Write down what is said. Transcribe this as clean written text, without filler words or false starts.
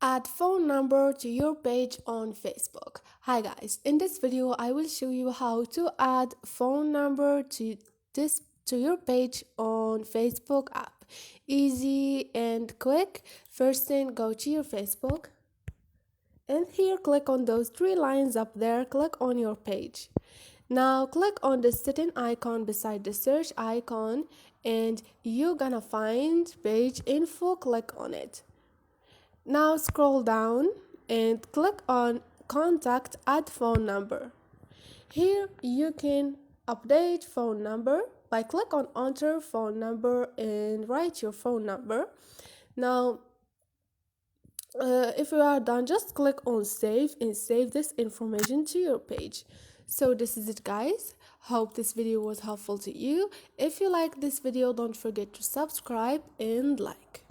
Add phone number to your page on Facebook. Hi guys, in this video I will show you how to add phone number to your page on Facebook app. Easy and quick. First thing, go to your Facebook and here click on those three lines up there, click on your page. Now click on the setting icon beside the search icon and you're gonna find page info, click on it. Now scroll down and click on contact, add phone number. Here you can update phone number by click on enter phone number and write your phone number. Now if you are done, just click on save and save this information to your page. So this is it guys. Hope this video was helpful to you. If you like this video, don't forget to subscribe and like.